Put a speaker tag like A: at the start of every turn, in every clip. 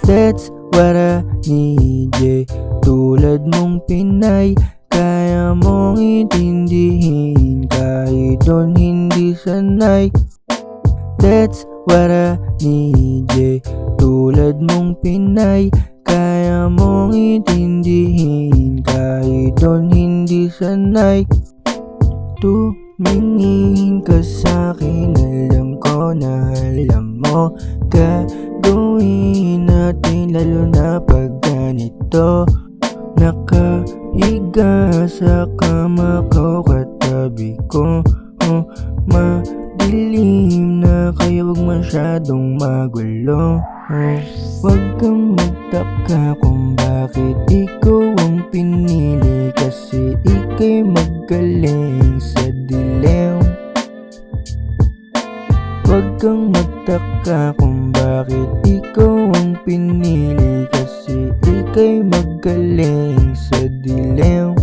A: That's what I need, yeah. Tulad mong Pinay, kaya mong intindihin kahit doon hindi sanay. That's what I need, yeah. Tulad mong Pinay, kaya mong intindihin kahit doon hindi sanay. Tumingin ka sa'kin, alam ko na alam mo gagawin natin, lalo na pag ganito. Nakahiga sa kama ko, katabi ko, madilim na kaya wag masyadong magulo. Wag kang magtaka kung bakit ikaw ang pinili, kasi ika'y magaling sa dilim. Wag kang magtaka kung bakit ikaw ang pinili, kasi ika'y magaling sa dilim.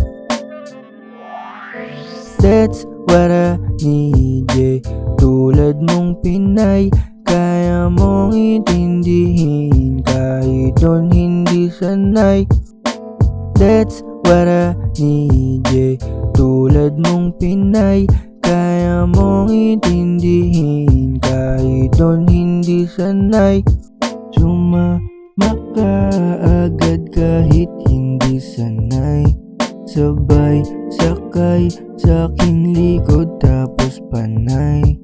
A: That's what I need, yeah. Tulad mong Pinay, kaya mong intindihin kahit doon hindi sanay. That's what I need, yeah. Tulad mong Pinay, kaya mong intindihin kahit doon hindi sanay. Sumama ka agad kahit hindi sanay, sabay sakay sa aking likod tapos panay.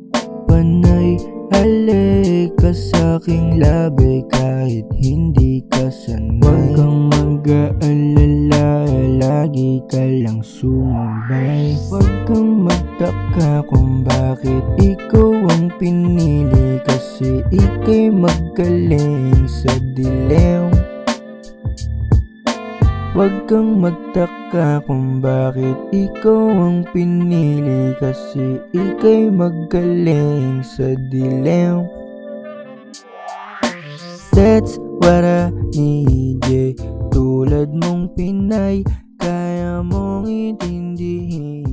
A: Panay halik ka sa aking labi kahit hindi ka sanay. Huwag kang mag-aalala, lagi ka lang sumabay. Huwag kang magtaka kung bakit ikaw ang pinili, kasi ika'y magaling sa dilim. Huwag kang magtaka kung bakit ikaw ang pinili, kasi ika'y magaling sa dilim. That's what I need, yeah. Tulad mong Pinay, kaya mong intindihin